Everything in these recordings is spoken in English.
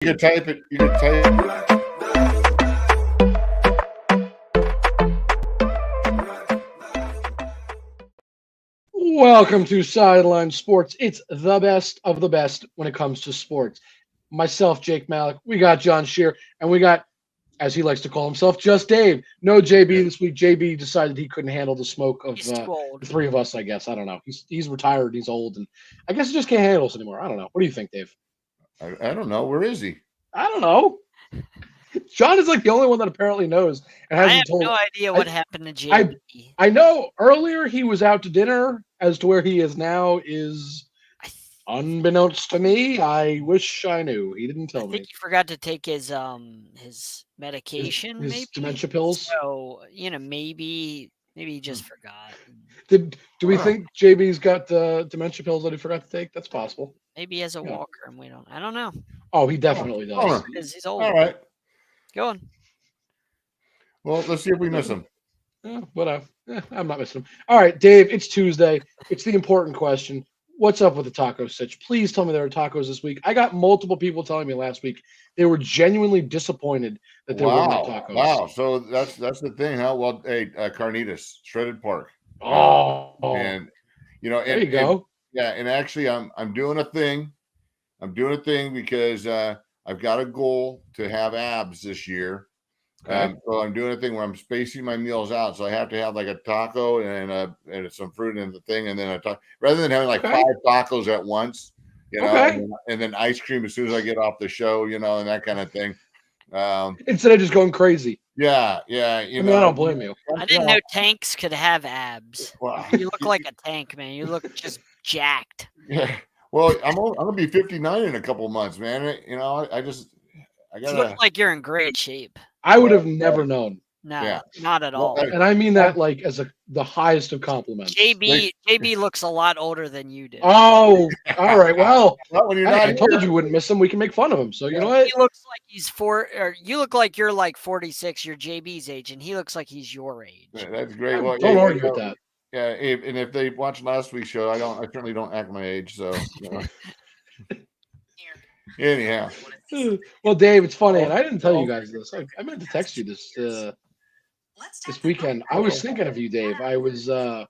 You can type it. You can type it. Welcome to Sideline Sports. It's the best of the best when it comes to sports. Myself, Jake Malik. We got John Shear, and we got, as he likes to call himself, just Dave. No JB this week. JB decided he couldn't handle the smoke of the three of us, I guess. I don't know. He's retired. He's old, and I guess he just can't handle us anymore. I don't know. What do you think, Dave? I don't know. Where is he? I don't know. John is like the only one that apparently knows. And I have no idea what happened to JB. I know earlier he was out to dinner. As to where he is now is unbeknownst to me. I wish I knew. He didn't tell me. I think he forgot to take his medication, his maybe dementia pills. So maybe he just forgot. Do we think JB's got the dementia pills that he forgot to take? That's possible. Maybe he has a walker, and I don't know. Oh, he definitely does. Because he's old. All right. Go on. Well, let's see if we miss him. Whatever. I'm not missing him. All right, Dave, it's Tuesday. It's the important question. What's up with the taco sitch? Please tell me there are tacos this week. I got multiple people telling me last week they were genuinely disappointed that there were no tacos. Wow. So that's the thing, huh? Well, hey, carnitas, shredded pork. And there you go. And actually I'm doing a thing. I'm doing a thing because I've got a goal to have abs this year. Okay. So I'm doing a thing where I'm spacing my meals out. So I have to have like a taco and some fruit and the thing, and then a taco, rather than having like 5 tacos at once, and then ice cream as soon as I get off the show, and that kind of thing. Instead of just going crazy. Yeah. I don't blame you. I didn't know tanks could have abs. Wow. You look like a tank, man. You look just jacked. Yeah. Well, I'm gonna be 59 in a couple of months, man. I got. You look like you're in great shape. I would have never known. No, not at all. And I mean that like as the highest of compliments. JB looks a lot older than you did. Oh, all right. Well, when you're not I told you wouldn't miss him. We can make fun of him. So you know what? He looks like he's 4, or you look like you're like 46. You're JB's age, and he looks like he's your age. That's great. Well, don't argue with that. Yeah, and if they watched last week's show, I certainly don't act my age. So. Anyhow. Well, Dave, it's funny, and I didn't tell you guys this. I meant to text you this weekend. I was thinking of you, Dave. I was at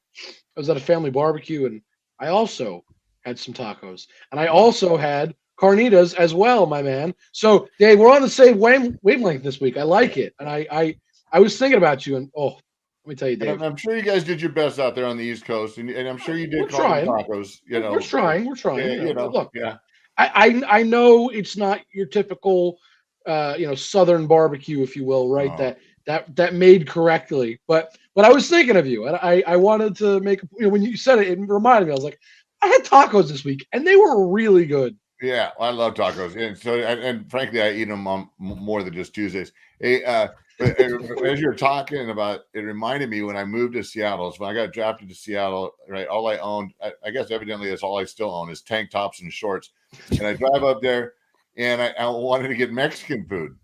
a family barbecue, and I also had some tacos, and I also had carnitas as well, my man. So, Dave, we're on the same wavelength this week. I like it, and I was thinking about you, and let me tell you, Dave. I'm sure you guys did your best out there on the East Coast, and I'm sure you did tacos. We're trying. Look, yeah. I know it's not your typical, Southern barbecue, if you will, right? Oh. That made correctly, but I was thinking of you, and I wanted to make when you said it, it reminded me. I was like, I had tacos this week, and they were really good. Yeah, I love tacos, and frankly, I eat them on more than just Tuesdays. Hey, as you're talking about, it reminded me when I moved to Seattle. So when I got drafted to Seattle, right? All I owned, I guess evidently that's all I still own, is tank tops and shorts. And I drive up there, and I wanted to get Mexican food,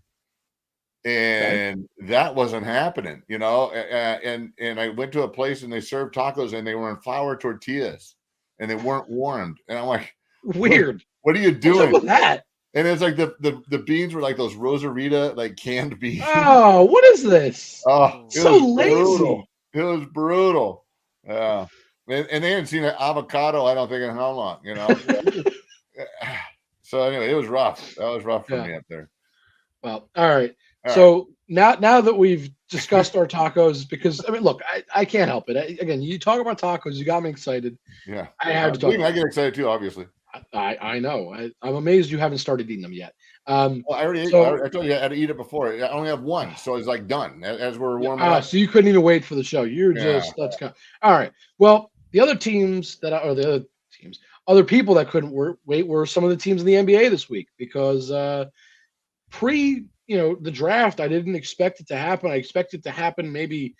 and that wasn't happening, And I went to a place, and they served tacos, and they were in flour tortillas, and they weren't warmed. And I'm like, weird. What are you doing? What's up with that? And it's like the beans were like those Rosarita, like canned beans. Oh, what is this? Oh, so lazy. Brutal. It was brutal. Yeah. And they hadn't seen an avocado, I don't think, in how long, So anyway, it was rough. That was rough for me up there. Well, all right. So now that we've discussed our tacos, because look, I can't help it. Again, you talk about tacos, you got me excited. Yeah. I have to talk. I get excited too, obviously. I know. I'm amazed you haven't started eating them yet. Well, I already ate. I told you I had to eat it before. I only have one, so it's like done as we're warming up. So you couldn't even wait for the show. Let's go. All right. Well, the other teams other people that couldn't wait were some of the teams in the NBA this week, because the draft, I didn't expect it to happen. I expected it to happen maybe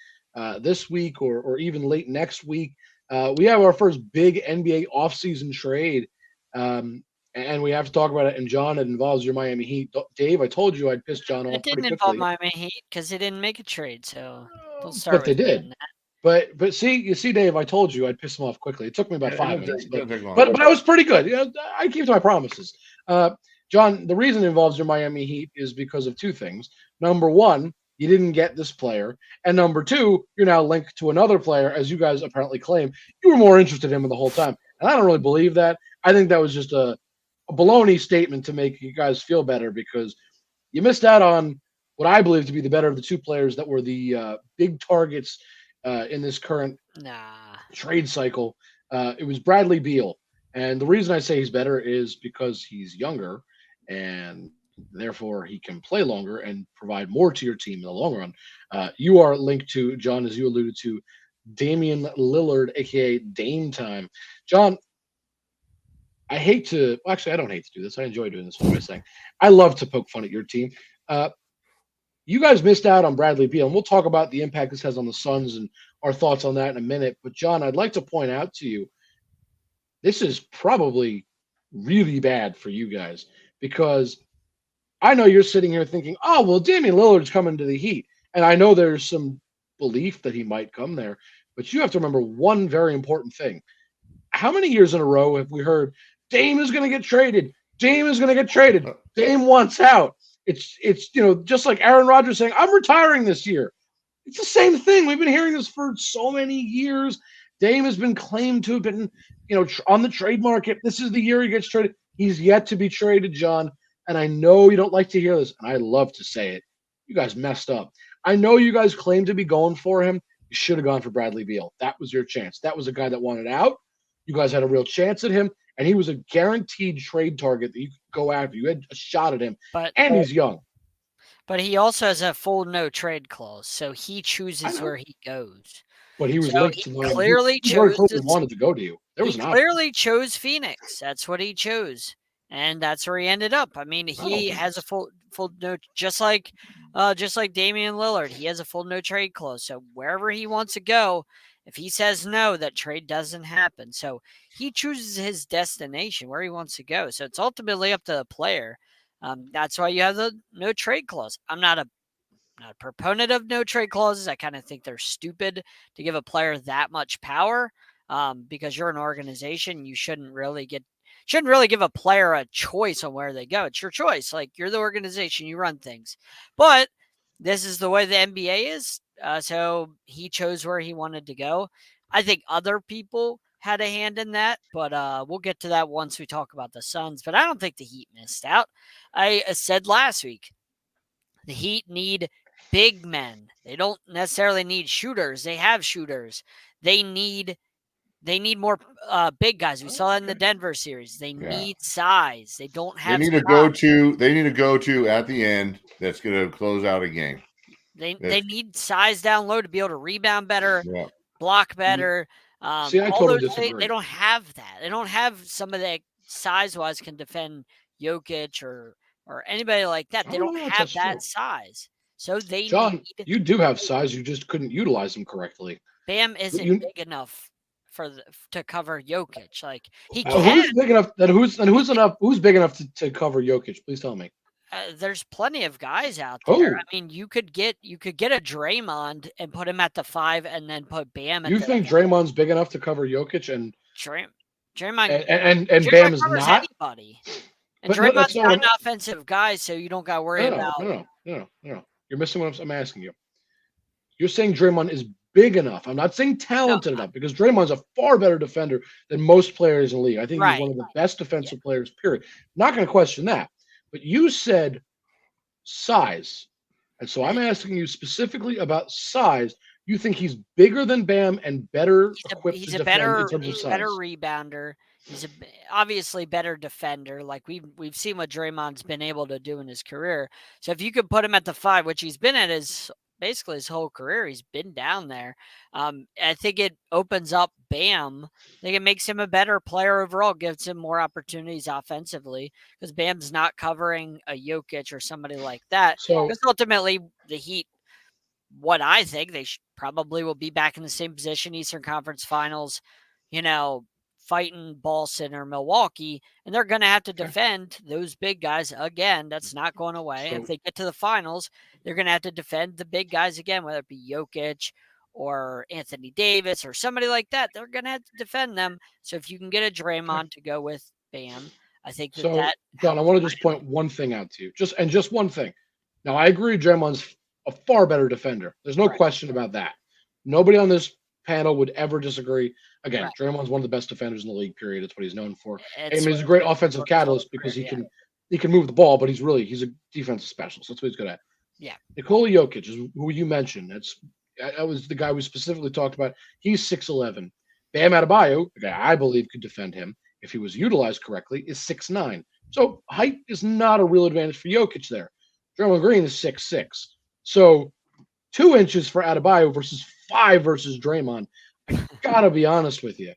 this week or even late next week. We have our first big NBA offseason trade. And we have to talk about it. And John, it involves your Miami Heat. Dave, I told you I'd piss John off. It didn't involve Miami Heat because they didn't make a trade. So don't start. But they did. But see, Dave, I told you I'd piss him off quickly. It took me about 5 minutes, but I was pretty good. I keep to my promises. John, the reason it involves your Miami Heat is because of two things. Number one, you didn't get this player. And number two, you're now linked to another player, as you guys apparently claim. You were more interested in him the whole time. And I don't really believe that. I think that was just a baloney statement to make you guys feel better because you missed out on what I believe to be the better of the two players that were the big targets in this current trade cycle. It was Bradley Beal. And the reason I say he's better is because he's younger and therefore he can play longer and provide more to your team in the long run. You are linked to, John, as you alluded to, Damian Lillard, aka Dame Time. John, I hate to, well, actually, I don't hate to do this. I enjoy doing this. What am I saying? I love to poke fun at your team. You guys missed out on Bradley Beal, and we'll talk about the impact this has on the Suns and our thoughts on that in a minute. But, John, I'd like to point out to you, this is probably really bad for you guys because I know you're sitting here thinking, oh, well, Damian Lillard's coming to the Heat. And I know there's some belief that he might come there. But you have to remember one very important thing. How many years in a row have we heard Dame is going to get traded? Dame is going to get traded. Dame wants out. It's just like Aaron Rodgers saying, I'm retiring this year. It's the same thing. We've been hearing this for so many years. Dame has been claimed to have been, on the trade market. This is the year he gets traded. He's yet to be traded, John. And I know you don't like to hear this, and I love to say it. You guys messed up. I know you guys claim to be going for him. You should have gone for Bradley Beal. That was your chance. That was a guy that wanted out. You guys had a real chance at him, and he was a guaranteed trade target that you could go after. You had a shot at him, and he's young. But he also has a full no trade clause, so he chooses where he goes. But he was linked to Miami. Clearly chose. He wanted to go to you. There was he clearly chose Phoenix. That's what he chose, and that's where he ended up. I mean, he has a full no, just like Damian Lillard. He has a full no trade clause. So wherever he wants to go, if he says no, that trade doesn't happen. So he chooses his destination where he wants to go. So it's ultimately up to the player. That's why you have the no trade clause. I'm not a proponent of no trade clauses. I kind of think they're stupid to give a player that much power because you're an organization. You shouldn't really give a player a choice on where they go. It's your choice. Like, you're the organization, you run things. But this is the way the NBA is. So he chose where he wanted to go. I think other people had a hand in that, but we'll get to that once we talk about the Suns. But I don't think the Heat missed out. I said last week, the Heat need big men. They don't necessarily need shooters. They have shooters. They need more big guys. We saw that in the Denver series. They need size. They don't have. They need a go-to at the end that's going to close out a game. They need size down low to be able to rebound better, block better. See, I totally disagree. They don't have that. They don't have somebody that size-wise can defend Jokic or anybody like that. They don't have that size. So John, you do have size. You just couldn't utilize them correctly. Bam isn't big enough to cover Jokic. Like, he can. Who's big enough? Who's big enough to cover Jokic? Please tell me. There's plenty of guys out there. I mean, you could get a Draymond and put him at the 5, and then put Bam. You think Draymond's big enough to cover Jokic and Draymond and Bam is not anybody? And Draymond's not an offensive guy, so you don't got to worry about. No. You're missing what I'm asking you. You're saying Draymond is big enough. I'm not saying talented enough, because Draymond's a far better defender than most players in the league. I think he's one of the best defensive players, period. Not going to question that. But you said size. And so I'm asking you specifically about size. You think he's bigger than Bam and better equipped to defend in terms of size? He's a better rebounder. He's obviously better defender. Like, we've seen what Draymond's been able to do in his career. So if you could put him at the 5, which he's been at basically his whole career, he's been down there. I think it opens up Bam. I think it makes him a better player overall, gives him more opportunities offensively, because Bam's not covering a Jokic or somebody like that. So, because ultimately, the Heat, what I think, they probably will be back in the same position, Eastern Conference Finals, fighting Boston or Milwaukee, and they're going to have to defend those big guys again. That's not going away. If they get to the finals, they're going to have to defend the big guys again, whether it be Jokic or Anthony Davis or somebody like that. They're going to have to defend them. So if you can get a Draymond to go with Bam, I think that So, that John, I helps want to just Miami. point one thing out to you. Just one thing. Now, I agree Draymond's a far better defender. There's no Right. question about that. Nobody on this panel would ever disagree. Again, Right. Draymond's one of the best defenders in the league, period. That's what he's known for. I It's mean, he's a what great he's offensive done his whole catalyst because career, he can move the ball, but he's a defensive specialist. That's what he's good at. Yeah. Nikola Jokic is who you mentioned. That was the guy we specifically talked about. He's 6'11". Bam Adebayo, the guy I believe could defend him if he was utilized correctly, is 6'9". So height is not a real advantage for Jokic there. Draymond Green is 6'6". So 2 inches for Adebayo versus 5 versus Draymond. I gotta be honest with you.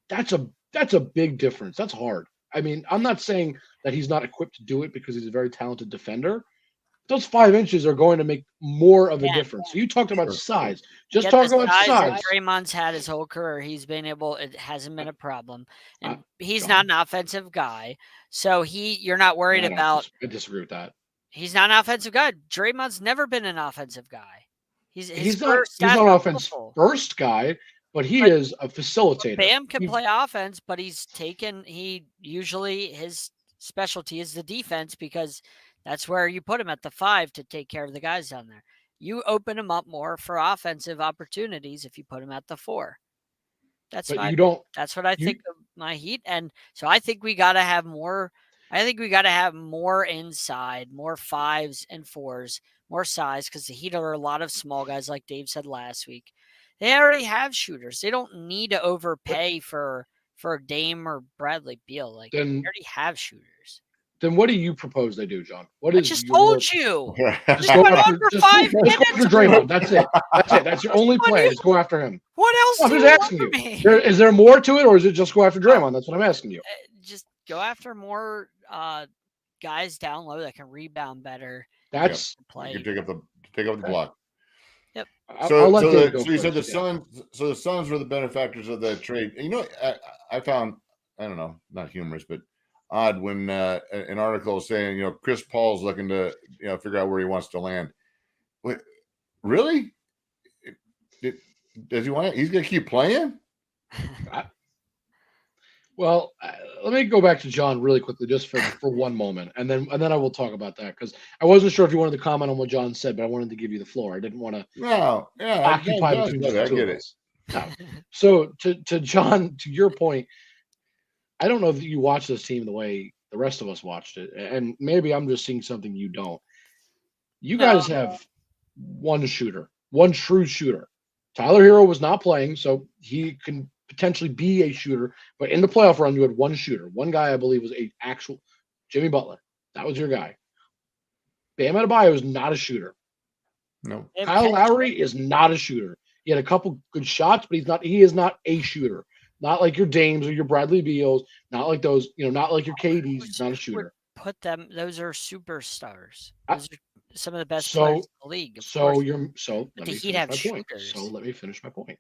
That's a big difference. That's hard. I mean, I'm not saying that he's not equipped to do it because he's a very talented defender. Those 5 inches are going to make more of a Yeah. difference. So you talked about Sure. size. Just Get talk the about size size. that Draymond's had his whole career. He's been able. It hasn't been a problem, and he's John. not an offensive guy. So you're not worried about. I disagree with that. He's not an offensive guy. Draymond's never been an offensive guy. He's not an offense first guy, but he is a facilitator. Bam can play offense, but he usually his specialty is the defense because that's where you put him at the 5 to take care of the guys down there. You open him up more for offensive opportunities if you put him at the 4. That's what I think of my Heat. And so I think we got to have more. I think we got to have more inside, more 5s and 4s, more size because the Heat are a lot of small guys, like Dave said last week. They already have shooters. They don't need to overpay for Dame or Bradley Beal. Like they already have shooters. Then what do you propose they do, John? I just told you. Just go after Draymond. That's it. That's your only plan. Just go after him. What else? I'm just asking you. Is there more to it, or is it just go after Draymond? That's what I'm asking you. Just go after more guys down low that can rebound better. That's play. You can take up the block. Yep. So you said the Suns. So the Suns were the benefactors of the trade. You know, I found, I don't know, not humorous, but odd when an article saying, Chris Paul's looking to figure out where he wants to land. Wait, really? Does he want? He's going to keep playing? Well, let me go back to John really quickly, just for one moment, and then I will talk about that because I wasn't sure if you wanted to comment on what John said, but I wanted to give you the floor. I didn't want to occupy between the two of us. No. So to John, to your point, I don't know that you watch this team the way the rest of us watched it, and maybe I'm just seeing something you don't. You guys have one shooter, one true shooter. Tyler Hero was not playing, so he can potentially be a shooter, but in the playoff run, you had one shooter. One guy, I believe, was a actual Jimmy Butler. That was your guy. Bam Adebayo is not a shooter. No. Kyle Lowry is not a shooter. He had a couple good shots, but he is not a shooter. Not like your Dames or your Bradley Beals, not like those, not like your KDs. He's not a shooter. Those are superstars. Those are some of the best players in the league. Let me finish my point.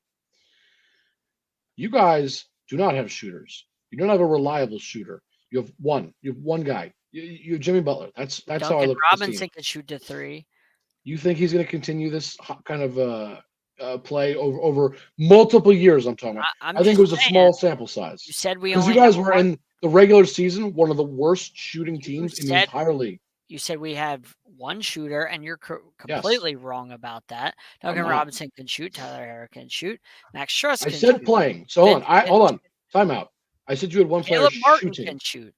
You guys do not have shooters. You don't have a reliable shooter. You have one. You have one guy. You have Jimmy Butler. That's how I look at this team. Robinson can shoot to 3. You think he's going to continue this kind of play over multiple years? I'm talking about. I think it was a small sample size. You said because you guys were in the regular season one of the worst shooting teams in the entire league. You said we have one shooter, and you're completely wrong about that. Duncan Robinson can shoot. Tyler Hero can shoot. Max Strus can shoot. I said playing. So hold on. Time out. I said you had one player Martin shooting. Can shoot.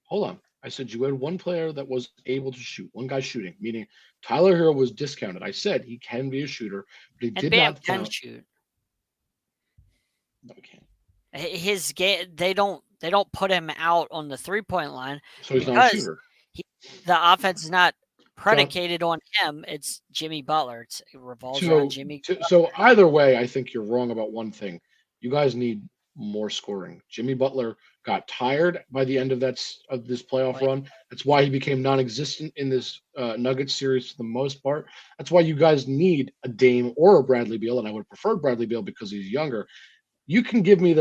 Hold on. I said you had one player that was able to shoot. One guy shooting, meaning Tyler Hero was discounted. I said he can be a shooter, but he did not can shoot. No, he can't. His game. They don't put him out on the 3-point line. So he's not a shooter. The offense is not predicated on him. It's Jimmy Butler. It revolves around Jimmy. So either way, I think you're wrong about one thing. You guys need more scoring. Jimmy Butler got tired by the end of this playoff run. That's why he became non-existent in this Nuggets series for the most part. That's why you guys need a Dame or a Bradley Beal, and I would prefer Bradley Beal because he's younger. You can give me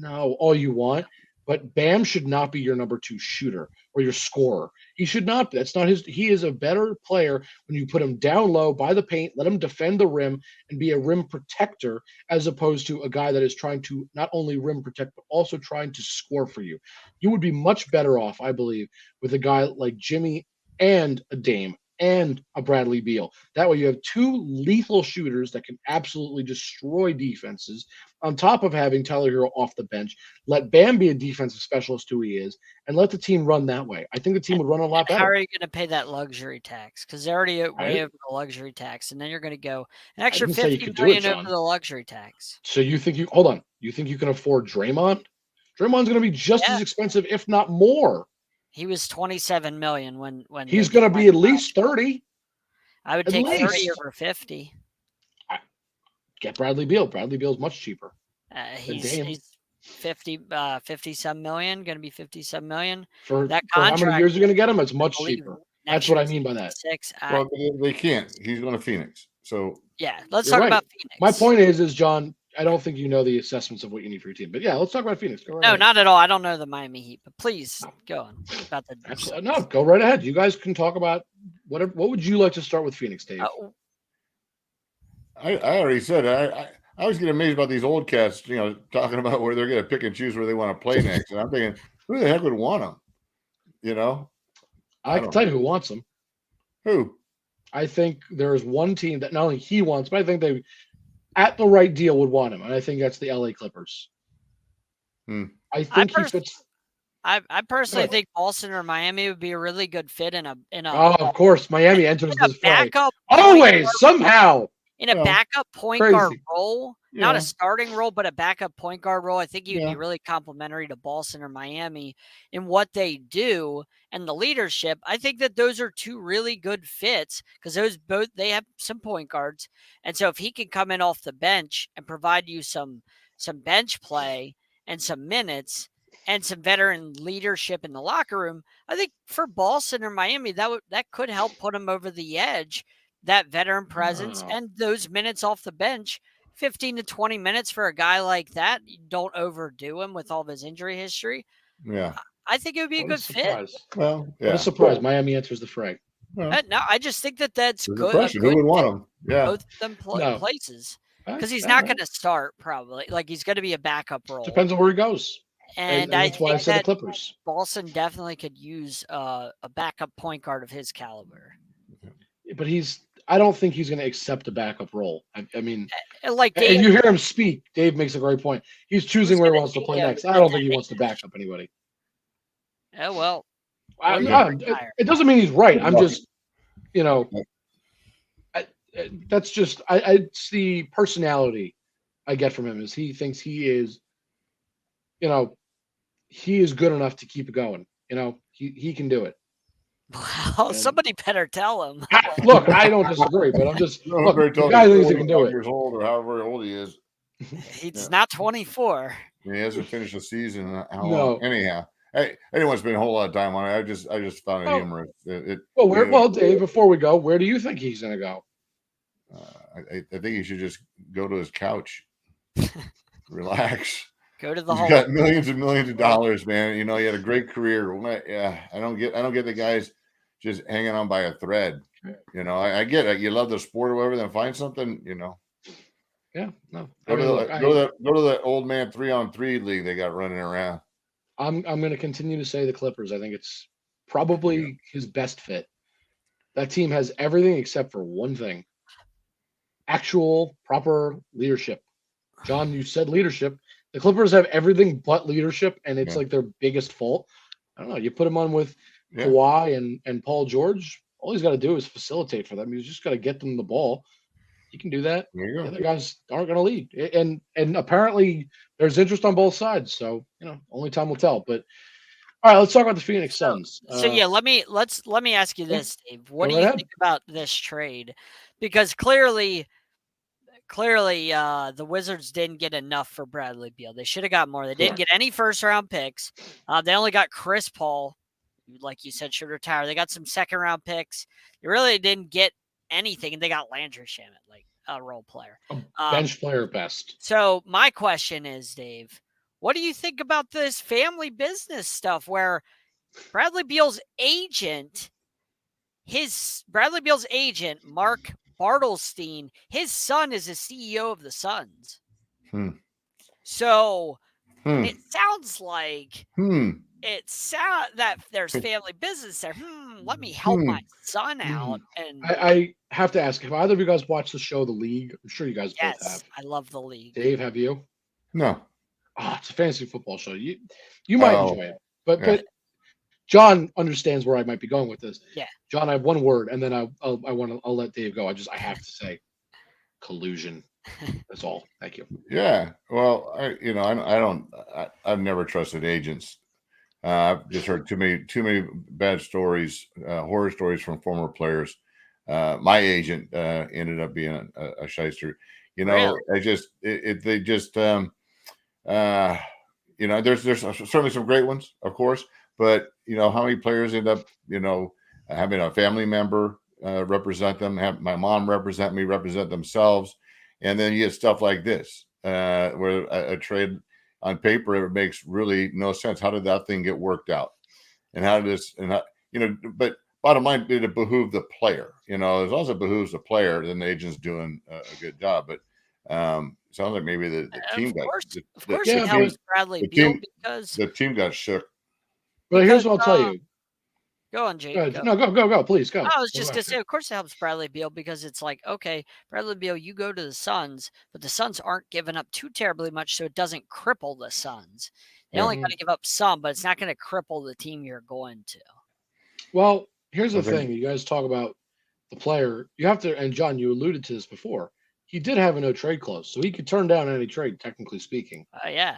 all you want. But Bam should not be your number 2 shooter or your scorer. He should not. That's not his. He is a better player when you put him down low by the paint, let him defend the rim and be a rim protector, as opposed to a guy that is trying to not only rim protect but also trying to score for you. You would be much better off, I believe, with a guy like Jimmy and a Dame and a Bradley Beal. That way you have 2 lethal shooters that can absolutely destroy defenses, on top of having Tyler Hero off the bench. Let Bam be a defensive specialist who he is, and let the team run that way. I think the team would run a lot better. How are you going to pay that luxury tax? Because they're already way over the luxury tax, and then you're going to go an extra $50 million over the luxury tax. So you think you hold on? You think you can afford Draymond? Draymond's going to be just as expensive, if not more. He was $27 million when he's going to be at least 30. I would take 30 over 50. Get Bradley Beal. Bradley Beal's much cheaper. He's 50 some million, going to be 57 million. For how many years are going to get him? It's much cheaper. That's what I mean by that. Well, they can't. He's going to Phoenix. So yeah, let's talk about Phoenix. My point is, John, I don't think you know the assessments of what you need for your team. But yeah, let's talk about Phoenix. Go right ahead. Not at all. I don't know the Miami Heat, but please go on about the. No, go right ahead. You guys can talk about whatever. What would you like to start with Phoenix, Dave? I already said I always get amazed about these old cats, talking about where they're going to pick and choose where they want to play next. And I'm thinking, who the heck would want them? I can tell you who wants them. Who? I think there's one team that not only he wants, but I think they, at the right deal, would want him. And I think that's the LA Clippers. I think he fits. I personally think Boston or Miami would be a really good fit in a. Oh, of course, Miami enters the fray. Backup always somehow. In a backup point guard role, not a starting role, but a backup point guard role. I think you'd be really complimentary to Boston or Miami in what they do and the leadership. I think that those are 2 really good fits because they have some point guards. And so if he can come in off the bench and provide you some bench play and some minutes and some veteran leadership in the locker room, I think for Boston or Miami, that could help put him over the edge. That veteran presence and those minutes off the bench, 15 to 20 minutes for a guy like that. You don't overdo him with all of his injury history. Yeah. I think it would be a good fit. Well, yeah. What a surprise. Miami enters the fray. No, I just think that's good. Who would want him? Yeah. Both of them places. Because he's not going to start probably. Like he's going to be a backup role. Depends on where he goes. And that's why I said the Clippers. Boston definitely could use a backup point guard of his caliber. But I don't think he's going to accept a backup role. I mean, like Dave, and you hear him speak. Dave makes a great point. He's choosing where he wants to play next. I don't think he wants to back up anybody. Oh, well. It doesn't mean he's right. I'm just, that's just, it's the personality I get from him is he thinks he is, he is good enough to keep it going. He can do it. Well, somebody better tell him. Look, I don't disagree, but I'm just the guy thinks he can do it. Years old or however old he is. He's not 24. He hasn't finished the season. How long? Anyhow, hey, anyone spend a whole lot of time on it. I just found it humorous. Well, Dave, before we go, where do you think he's going to go? I think he should just go to his couch, relax. Go to the He's got millions and millions of dollars, man. He had a great career. Yeah, I don't get the guys just hanging on by a thread. I get it. You love the sport or whatever, then find something. Yeah, no. Go to the old man 3-on-3 league they got running around. I'm going to continue to say the Clippers. I think it's probably his best fit. That team has everything except for one thing: actual proper leadership. John, you said leadership. The Clippers have everything but leadership, and it's like their biggest fault. I don't know. You put him on with Kawhi and Paul George. All he's got to do is facilitate for them. He's just got to get them the ball. He can do that. The other guys aren't going to lead, and apparently there's interest on both sides. So only time will tell. But all right, let's talk about the Phoenix Suns. So let me ask you this, Dave. What do you think about this trade? Because clearly, the Wizards didn't get enough for Bradley Beal. They should have got more. They didn't get any first-round picks. They only got Chris Paul, like you said, should retire. They got some second-round picks. They really didn't get anything, and they got Landry Shamet, like a role player. Bench player best. So my question is, Dave, what do you think about this family business stuff where Bradley Beal's agent, Mark Bartelstein, his son is the CEO of the Suns. So it sounds like that there's family business there. Let me help my son out. And I have to ask, have either of you guys watched the show The League? I'm sure you guys both have. I love The League. Dave, have you? No. Oh, it's a fantasy football show. You might enjoy it. But John understands where I might be going with this. Yeah. John, I have one word, and then I'll let Dave go. I have to say collusion. That's all. Thank you. Yeah. Well, I've never trusted agents. I've just heard too many bad stories, horror stories from former players. My agent ended up being a shyster. Really? There's certainly some great ones, of course, but how many players end up, having a family member represent them, have my mom represent themselves. And then you get stuff like this, where a trade on paper, it makes really no sense. How did that thing get worked out? And but bottom line, did it behoove the player? As long as it behooves the player, then the agent's doing a good job. But sounds like maybe the team it helps Bradley Beal because the team got shook. But here's what I'll tell you. Go on, Jake. Go. No, go. Please go. I was just going to say, of course it helps Bradley Beal because it's like, okay, Bradley Beal, you go to the Suns, but the Suns aren't giving up too terribly much, so it doesn't cripple the Suns. They only got to give up some, but it's not going to cripple the team you're going to. Well, here's the thing. You guys talk about the player. You have to, and John, you alluded to this before. He did have a no-trade clause, so he could turn down any trade, technically speaking. Yeah.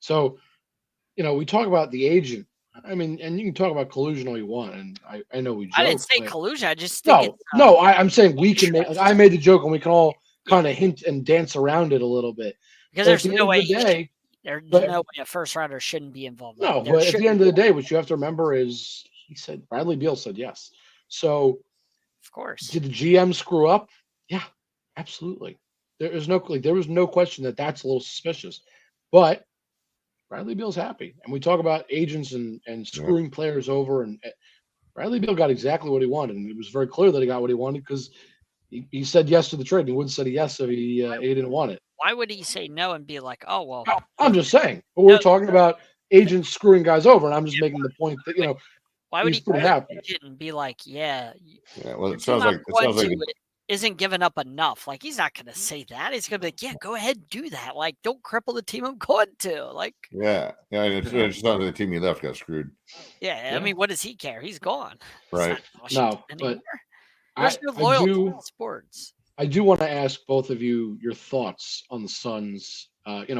So, we talk about the agent. I mean, and you can talk about collusion all you want, and I know we joke. I didn't say collusion. I just think I'm saying we can make. I made the joke, and we can all kind of hint and dance around it a little bit. Because there's no way a first rounder shouldn't be involved. No, but at the end of the day, what you have to remember is Bradley Beal said yes. So, of course, did the GM screw up? Yeah, absolutely. There was no question that that's a little suspicious, but Bradley Beal's happy. And we talk about agents and screwing players over, and Bradley Beal got exactly what he wanted. And it was very clear that he got what he wanted because he said yes to the trade. He wouldn't have said yes if he didn't want it. Why would he say no and be like, oh, well. I'm just saying. But we're talking about agents screwing guys over, and I'm just making the point that, why would he pretty happy and be like, yeah. Well, it sounds like isn't giving up enough. Like, he's not going to say that. He's going to be like, yeah, go ahead and do that. Like, don't cripple the team I'm going to. Like, yeah. It sounds like the team he left got screwed. Yeah. I mean, what does he care? He's gone. Right. No, but there's no loyalty in sports. I do want to ask both of you your thoughts on the Suns.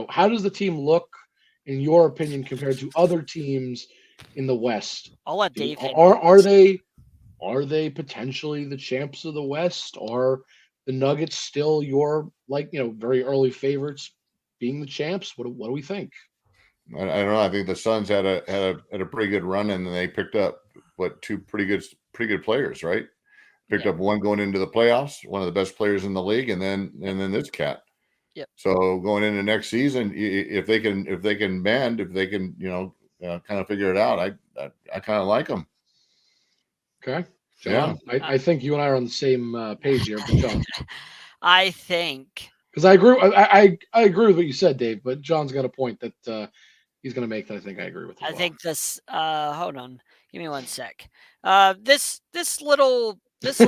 How does the team look, in your opinion, compared to other teams in the West? I'll let Dave. Are they potentially the champs of the West? Are the Nuggets still your very early favorites being the champs? What do we think? I don't know. I think the Suns had a pretty good run, and they picked up two pretty good players, right? Picked up one going into the playoffs, one of the best players in the league, and then this cat. Yep. So going into next season, if they can bend, if they can kind of figure it out, I kind of like them. Okay. John, yeah. I think you and I are on the same page here. But John, I think because I agree. I agree with what you said, Dave. But John's got a point that he's going to make that I think I agree with. I think this. Hold on, give me one sec. This little piece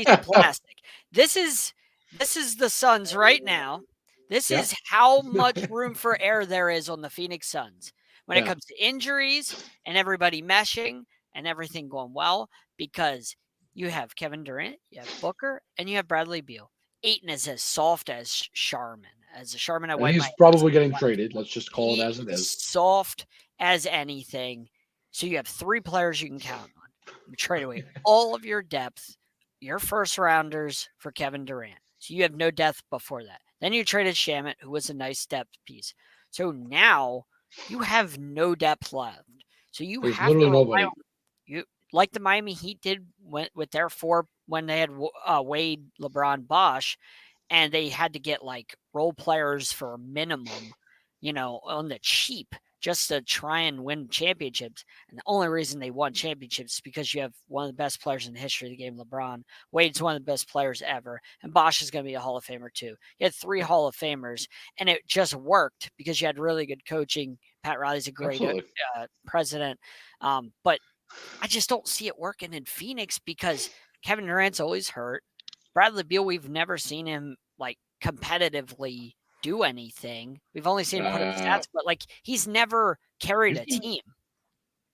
of plastic. This is the Suns right now. This is how much room for error there is on the Phoenix Suns when it comes to injuries and everybody meshing and everything going well, because you have Kevin Durant, you have Booker, and you have Bradley Beal. Ayton is as soft as Sharman. He's probably getting traded. Let's just call it as it is. Soft as anything. So you have three players you can count on. You trade away all of your depth, your first rounders for Kevin Durant. So you have no depth before that. Then you traded Shamet, who was a nice depth piece. So now you have no depth left. So there's have literally nobody. Like the Miami Heat did with their four when they had Wade, LeBron, Bosh, and they had to get like role players for a minimum. on the cheap just to try and win championships. And the only reason they won championships is because you have one of the best players in the history of the game, LeBron. Wade's one of the best players ever. And Bosch is going to be a Hall of Famer too. You had 3 Hall of Famers, and it just worked because you had really good coaching. Pat Riley's a great president. But I just don't see it working in Phoenix because Kevin Durant's always hurt. Bradley Beal, we've never seen him competitively do anything. We've only seen him put up stats, but he's never carried a team.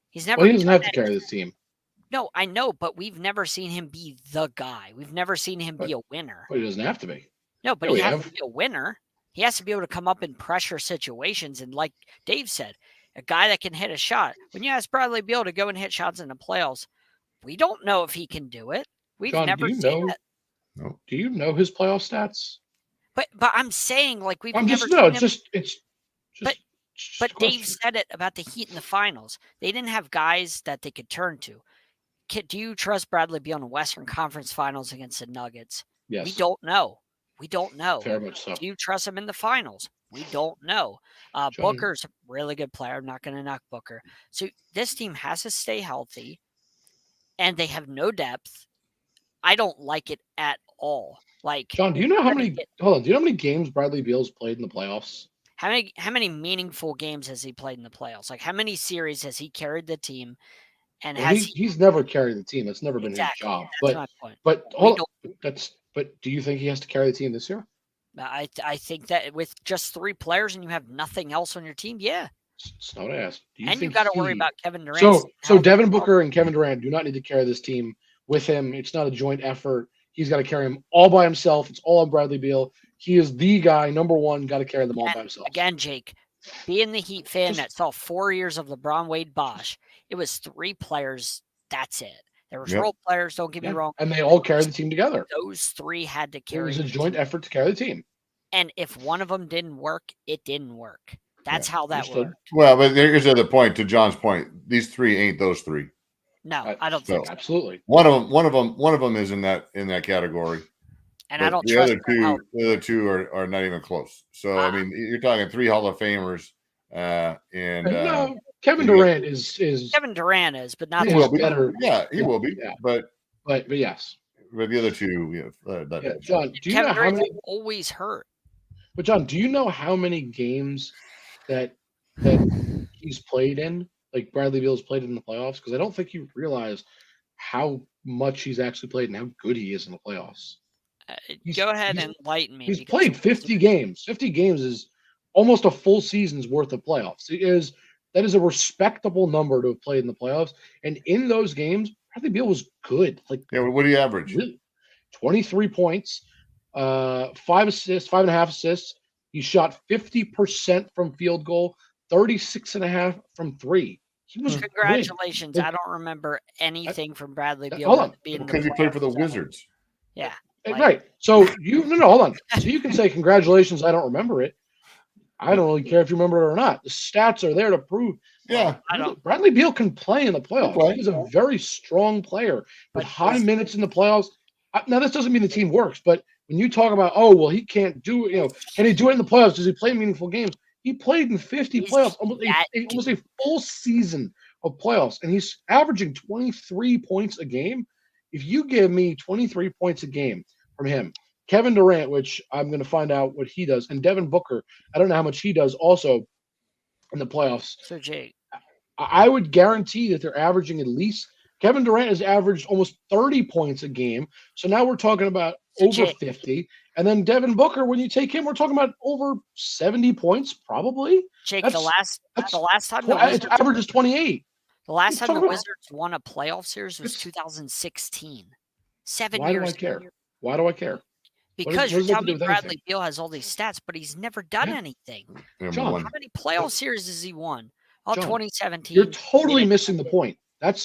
He's never. Well, he doesn't have to carry this team. No, I know, but we've never seen him be the guy. We've never seen him be a winner. But he doesn't have to be. No, but he has to be a winner. He has to be able to come up in pressure situations, and like Dave said, a guy that can hit a shot. When you ask Bradley Beal to go and hit shots in the playoffs, we don't know if he can do it. We've never seen it. No. Do you know his playoff stats? But I'm saying we've never seen him. But Dave said it about the Heat in the finals. They didn't have guys that they could turn to. Do you trust Bradley Beal in the Western Conference Finals against the Nuggets? Yes. We don't know. Very much so. Do you trust him in the finals? We don't know. Booker's a really good player. I'm not going to knock Booker. So this team has to stay healthy, and they have no depth. I don't like it at all. John, do you know how many? Hold on. Do you know how many games Bradley Beal's played in the playoffs? How many meaningful games has he played in the playoffs? How many series has he carried the team? And he's never carried the team. That's never been his job. That's my point. But do you think he has to carry the team this year? I think that with just 3 players and you have nothing else on your team, yeah. It's not what I asked. You've got to worry about Kevin Durant. So Devin Booker and Kevin Durant do not need to carry this team with him. It's not a joint effort. He's got to carry him all by himself. It's all on Bradley Beal. He is the guy, number one, got to carry them all by himself. Again, Jake, being the Heat fan that saw 4 years of LeBron, Wade, Bosch, it was 3 players. That's it. There was role players, don't get me wrong. And they all carried the team together. Those 3 had to carry. It was a joint effort to carry the team. And if one of them didn't work, it didn't work. That's how that worked. Well, but here's the other point. To John's point, these 3 ain't those 3. No, I don't think so. Absolutely. One of them is in that category. And I don't the trust the other two are not even close. So I mean, you're talking 3 Hall of Famers, and Kevin Durant is Kevin Durant is, but not he will be better. Yeah, he will be. Yeah. But yes. But the other two, John, do you Kevin know how many always hurt? But John, do you know how many games that he's played in? Like Bradley Beal's played in the playoffs? Because I don't think you realize how much he's actually played and how good he is in the playoffs. Go ahead and enlighten me. He's played 50 games. 50 games is almost a full season's worth of playoffs. That is a respectable number to have played in the playoffs. And in those games, Bradley Beal was good. What do you average? 23 points, 5.5 assists. He shot 50% from field goal, 36.5 from 3. He was Congratulations. Good. I don't remember anything from Bradley Beal. Hold on. Because he played for the Wizards. Yeah. Right. So hold on. So you can say congratulations. I don't remember it. I don't really care if you remember it or not. The stats are there to prove. Yeah. Bradley Beal can play in the playoffs. He's a very strong player with high minutes in the playoffs. Now, this doesn't mean the team works, but when you talk about, he can't do it, can he do it in the playoffs? Does he play meaningful games? He played in 50 playoffs, almost a full season of playoffs, and he's averaging 23 points a game. If you give me 23 points a game from him, Kevin Durant, which I'm going to find out what he does, and Devin Booker, I don't know how much he does also in the playoffs. So, Jake, I would guarantee that they're averaging at least – Kevin Durant has averaged almost 30 points a game. So now we're talking about over 50. And then Devin Booker, when you take him, we're talking about over 70 points probably. Jake, the last time its average is 28. The last time the Wizards won a playoff series was 2016. 7 years. Why do I care? Why do I care? Because you're telling me Bradley Beal has all these stats, but he's never done anything. John, how many playoff series has he won? Oh, John, 2017. You're totally missing the point. And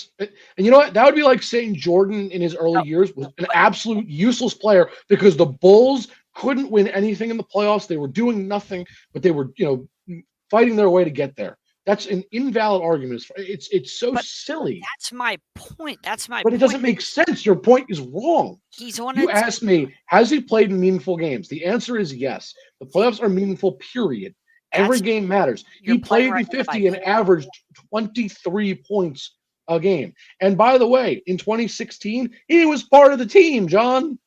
you know what? That would be like saying Jordan in his early years was an absolute useless player because the Bulls couldn't win anything in the playoffs. They were doing nothing, but they were, fighting their way to get there. That's an invalid argument. It's so silly. That's my point. But it doesn't make sense. Your point is wrong. You asked me, has he played in meaningful games? The answer is yes. The playoffs are meaningful, period. Every game matters. He played right the 50 and averaged 23 points a game. And by the way, in 2016, he was part of the team, John.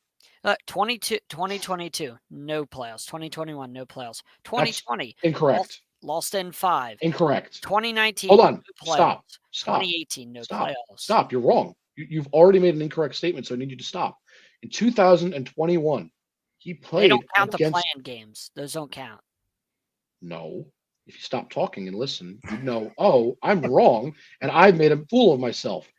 2022, no playoffs. 2021, no playoffs. 2020, incorrect. Lost in 5. Incorrect. 2019, hold on. No playoffs. Stop. 2018, no Stop. playoffs. Stop. You're wrong. You've already made an incorrect statement, so I need you to stop. In 2021, he played. They don't count against... the play-in games. Those don't count. No. If you stop talking and listen, you know, oh, I'm wrong, and I've made a fool of myself.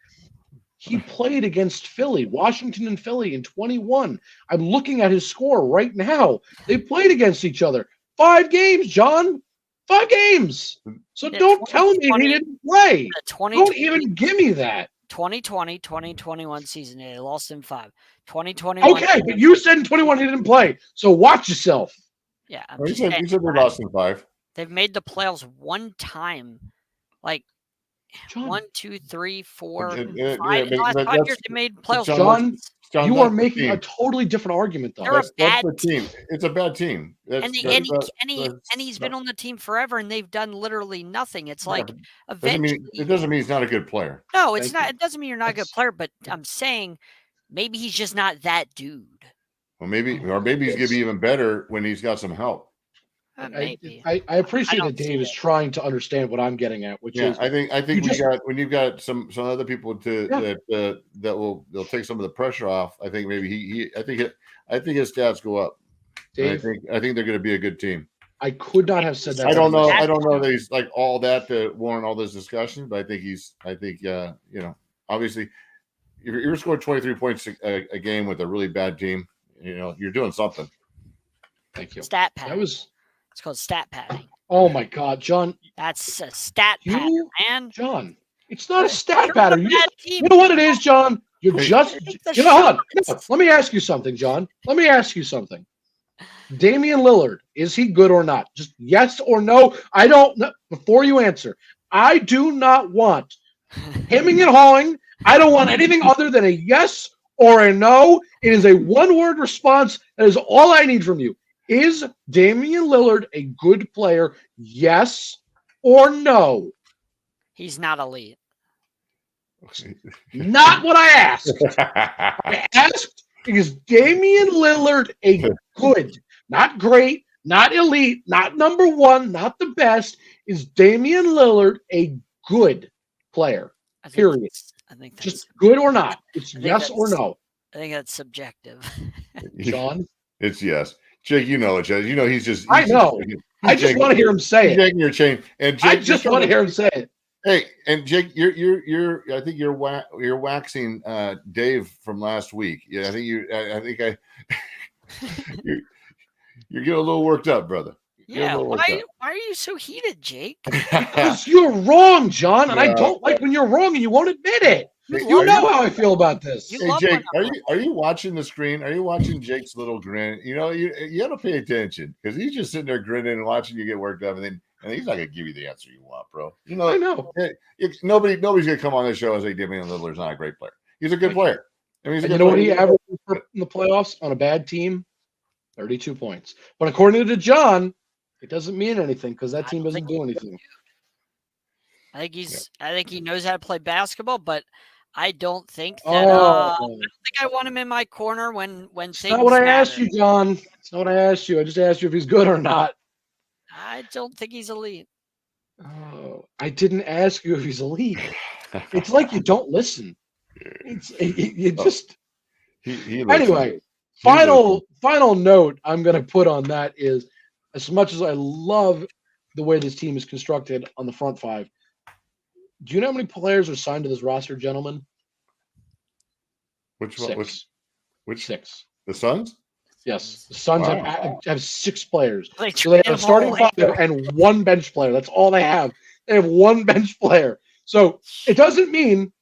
He played against Philly, Washington and Philly in 21. I'm looking at his score right now. They played against each other. 5 games, John. 5 games. So don't tell me he didn't play. Don't even give me that. 2020, 2021 season, they lost in 5. 2021. Okay, but you said in 21 he didn't play. So watch yourself. Yeah. You said they lost in 5. They've made the playoffs one time. Like, John. 1, 2, 3, 4, 5. Yeah, the last 5 years, they made playoffs. John, you are making a totally different argument, though. They're a bad team. It's a bad team. And he's been on the team forever, and they've done literally nothing. It's like eventually. It doesn't mean he's not a good player. No, it's not. It doesn't mean you're not a good player, but I'm saying maybe he's just not that dude. Well, maybe he's going to be even better when he's got some help. Maybe. I appreciate that Dave is trying to understand what I'm getting at, which is I think when you've got some other people that they'll take some of the pressure off. I think maybe I think his stats go up. Dave, I think they're going to be a good team. I could not have said that. I don't know that he's like all that to warrant all this discussion, but I think obviously if you're scoring 23 points a game with a really bad team, you're doing something. Thank you. Stat pad. It's called stat padding. Oh my God, John! That's a stat pattern, man. John, it's not a stat pattern. You know what it is, John? You're just. Hold on. No, let me ask you something, John. Let me ask you something. Damian Lillard, is he good or not? Just yes or no. I don't know. Before you answer, I do not want hemming and hawing. I don't want anything other than a yes or a no. It is a one-word response. That is all I need from you. Is Damian Lillard a good player? Yes or no? He's not elite. Not what I asked. I asked, is Damian Lillard a good, not great, not elite, not number one, not the best? Is Damian Lillard a good player? Period. I think just good or not. It's yes or no. I think that's subjective. John? It's yes. Jake, you know it, Jake. He's just. I know. I just want to hear him say it. Taking your chain, and Jake, I just want to hear him say it. Hey, and Jake, you're. I think you're waxing Dave from last week. Yeah, I think you're getting a little worked up, brother. Why are you so heated, Jake? Because you're wrong, John, and I don't like when you're wrong and you won't admit it. You know how I feel about this. Hey, Jake, are you watching the screen? Are you watching Jake's little grin? You got to pay attention because he's just sitting there grinning and watching you get worked up, and he's not gonna give you the answer you want, bro. I know. Nobody's gonna come on this show and say Damian Lillard's not a great player. He's a good player. I mean, you know what he averages in the playoffs on a bad team? 32 points. But according to John, it doesn't mean anything because that team doesn't do anything. I think he knows how to play basketball, but I don't think that. I don't think I want him in my corner when things. That's not what I asked you, John. That's not what I asked you. I just asked you if he's good or not. I don't think he's elite. Oh, I didn't ask you if he's elite. It's like you don't listen. Anyway, final note I'm going to put on that is, as much as I love the way this team is constructed on the front five, do you know how many players are signed to this roster, gentlemen? Which one? Which 6? The Suns? Yes, the Suns have 6 players. So they have a starting five and 1 bench player. That's all they have. They have 1 bench player. So it doesn't mean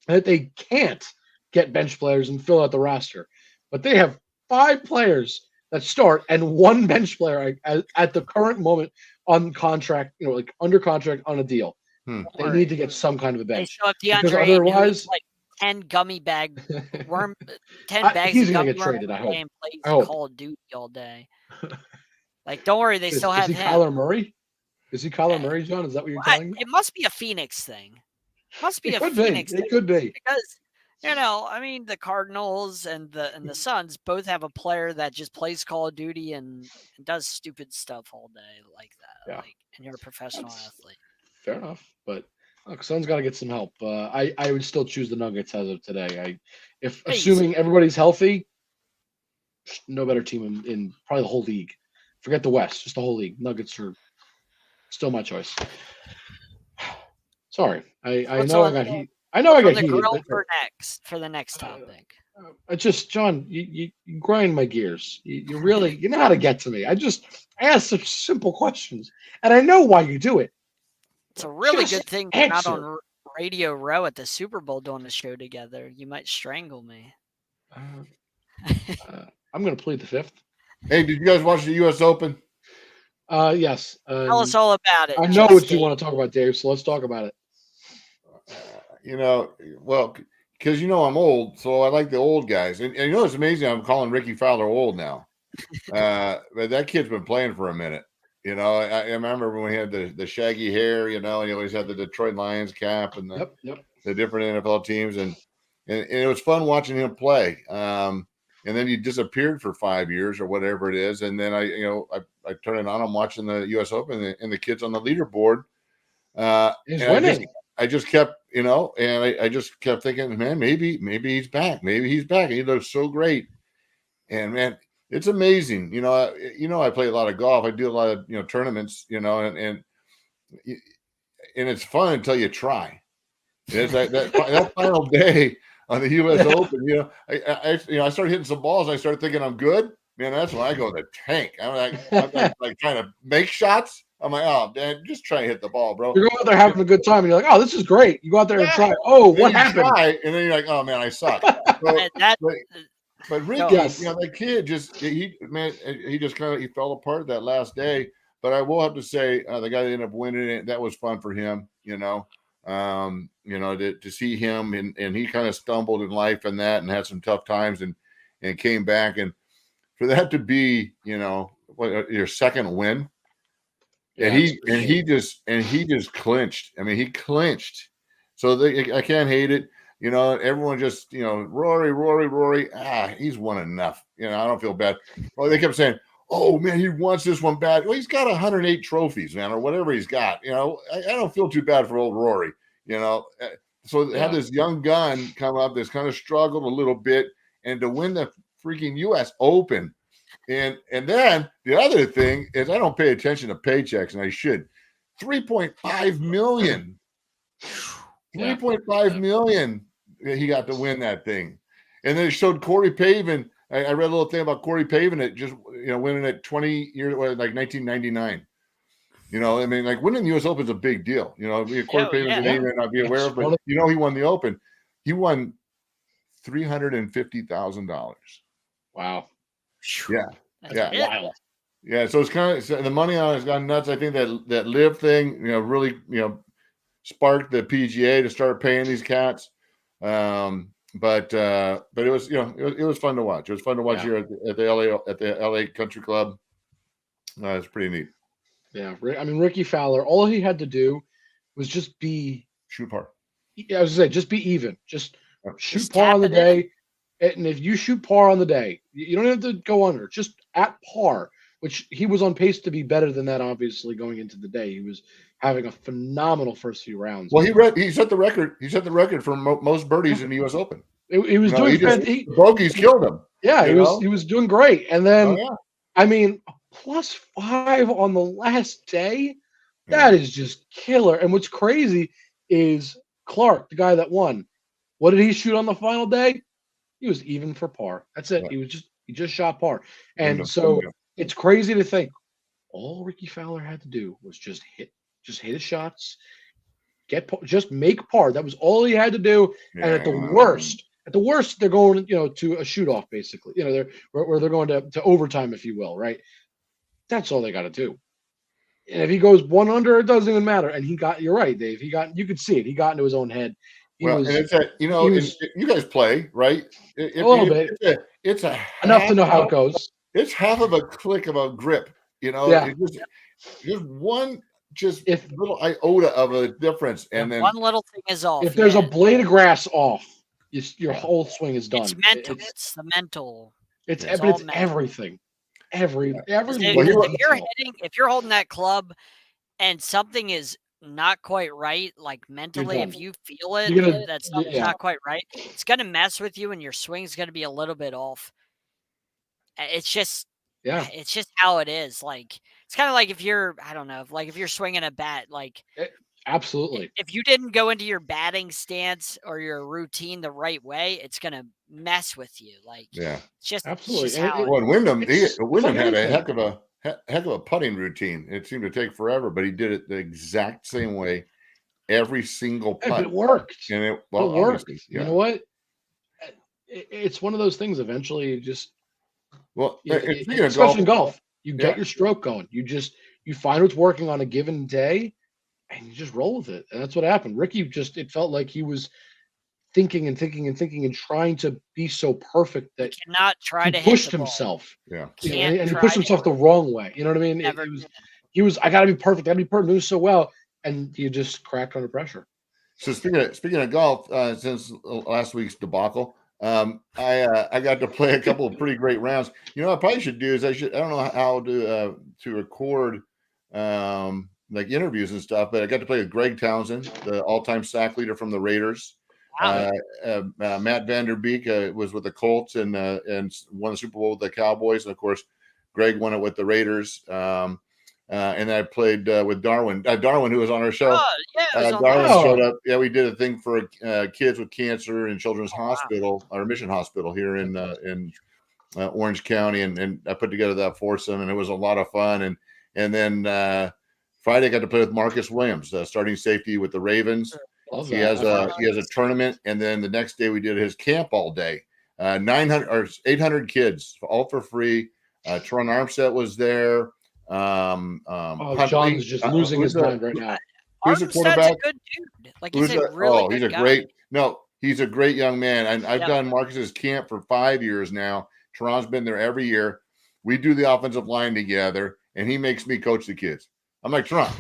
that they can't get bench players and fill out the roster, but they have 5 players that start and 1 bench player at the current moment on contract. Like under contract on a deal. They need to get some kind of a bench. Because otherwise, like 10 gummy bag 10 bags he's of gonna gummy get traded. I hope. And plays Call of Duty all day. Like, don't worry, they still have he him. Kyler Murray? Is he Kyler Murray, John? Is that what you're telling me? It must be a Phoenix thing. Must be It a could Phoenix be. thing. It could be. Because, I mean, the Cardinals and the Suns both have a player that just plays Call of Duty and does stupid stuff all day like that. Yeah. And you're a professional athlete. Fair enough. But look, Suns got to get some help. I would still choose the Nuggets as of today. Assuming everybody's healthy, no better team in probably the whole league. Forget the West, just the whole league. Nuggets are still my choice. Sorry, I know I got heat. I know I got heated. For the next topic. John, you grind my gears. You really know how to get to me. I ask such simple questions, and I know why you do it. It's a really good thing we're not on Radio Row at the Super Bowl doing a show together. You might strangle me. I'm going to plead the fifth. Hey, did you guys watch the U.S. Open? Yes. Tell us all about it. I know what you want to talk about, Dave, so let's talk about it. Well, because I'm old, so I like the old guys. And it's amazing, I'm calling Ricky Fowler old now. But that kid's been playing for a minute. I remember when he had the shaggy hair, and he always had the Detroit Lions cap and the different NFL teams. And it was fun watching him play. And then he disappeared for 5 years or whatever it is. And then I turn it on. I'm watching the U.S. Open and the kids on the leaderboard. He's winning. I just kept, and I just kept thinking, man, maybe he's back. Maybe he's back. And he looks so great. And man, it's amazing. I play a lot of golf. I do a lot of, tournaments, and it's fun until you try. It's like that final day on the U.S. Open, I started hitting some balls. I started thinking I'm good. Man, that's when I go in the tank. I'm like trying to make shots. I'm like, oh, man, just try to hit the ball, bro. You're going out there having a good time, and you're like, oh, this is great. You go out there and try. Oh, what happened? And then you're like, oh, man, I suck. But Ricky, that kid he just he fell apart that last day. But I will have to say, the guy that ended up winning it, that was fun for him, to see him and he kind of stumbled in life and had some tough times and came back. And for that to be, your second win. And he just clinched. I mean, he clinched. So I can't hate it. Everyone just, Rory. He's won enough. I don't feel bad. Well, they kept saying, oh man, he wants this one bad. Well, he's got 108 trophies, man, or whatever he's got. I don't feel too bad for old Rory. So have this young gun come up that's kind of struggled a little bit, and to win the freaking U.S. Open. And then the other thing is I don't pay attention to paychecks, and I should. $3.5 million. $3.5 million he got to win that thing. And then it showed Corey Pavin. I read a little thing about Corey Pavin at just winning at 20 years, like 1999. I mean, like winning the U.S. Open is a big deal. Corey Pavin's a name you may not be aware of, but he won the Open. He won $350,000. Wow. Yeah. That's wild. Yeah. So it's kind of the money on it has gone nuts. I think that live thing, really, sparked the PGA to start paying these cats. But it was, it was fun to watch. It was fun to watch here at the LA Country Club. It's pretty neat. Yeah. I mean, Ricky Fowler, all he had to do was just shoot par. Yeah, I was gonna say, just be even. Just shoot par on the day. And if you shoot par on the day, you don't have to go under. Just at par, which he was on pace to be better than that, obviously, going into the day. He was having a phenomenal first few rounds. Well, he set the record. He set the record for most birdies in the U.S. Open. He was doing bogeys killed him. Yeah, he was doing great. And then, I mean, +5 on the last day. That is just killer. And what's crazy is Clark, the guy that won. What did he shoot on the final day? He was even for par. That's it. Right. He just shot par. And so it's crazy to think all Ricky Fowler had to do was just hit his shots, just make par. That was all he had to do. Yeah. And at the worst, they're going, to a shoot off basically. They're going to overtime, if you will, right? That's all they got to do. And if he goes 1 under, it doesn't even matter. And you're right, Dave. You could see it. He got into his own head. And it's you guys play, right? A little bit. It's enough to know how it goes. It's half of a click of a grip, You know, Yeah. it just one If little iota of a difference, and then one little thing is off. if there's a yeah. blade of grass off, your Yeah. whole swing is done. It's mental. It's the mental. It's Yeah. but it's all mental. everything. Every Because little if you're detail. if you're holding that club and something is not quite right, like mentally, done. if you feel it You're gonna- that something's yeah. not quite right, it's gonna mess with you, and your swing's gonna be a little bit off. It's just Yeah. it's just how it is. Like it's kind of like if you're I don't know, like if you're swinging a bat, like Absolutely. if you didn't go into your batting stance or your routine the right way, it's gonna mess with you. Like yeah. it's just Absolutely. It's just how Well, and Wyndham, it's Wyndham like had a anything. heck of a putting routine. It seemed to take forever, but he did it the exact same way every single If putt, it worked. and it It worked. obviously, You yeah. know what? It's one of those things. Eventually, you just Well, you know, and speaking of especially in golf, golf, you get yeah. your stroke going. You find what's working on a given day, and you just roll with it. And that's what happened. Ricky it felt like he was thinking and thinking and thinking and trying to be so perfect you that cannot try he to hit pushed the ball. himself. Yeah. Can't And he try pushed to himself the wrong way. You know what I mean? never He was I gotta be perfect, He was so well, and you just cracked under pressure. So speaking of golf, since last week's debacle, I got to play a couple of pretty great rounds. You know, what I probably should do is I don't know how to record like interviews and stuff, but I got to play with Greg Townsend, the all-time sack leader from the Raiders. Wow. Matt Vanderbeek was with the Colts and won the Super Bowl with the Cowboys, and of course, Greg won it with the Raiders. And I played with Darwin, who was on our show. Oh, yeah, it was on Darwin there. showed up. Yeah, we did a thing for kids with cancer in Children's Oh, wow. Hospital, or Mission Hospital here in Orange County, and I put together that foursome, and it was a lot of fun. And then Friday I got to play with Marcus Williams, starting safety with the Ravens. Love He that. has a tournament, and then the next day we did his camp all day. 900 or 800 kids, all for free. Teron Armstead was there. Huntley, John's just losing his mind right now. Who's the Armstead's quarterback? a good dude. Like he's a really he's good a guy. he's a great young man. And I've Yep. done Marcus's camp for 5 years now. Teron's been there every year. We do the offensive line together, and he makes me coach the kids. I'm like, Teron,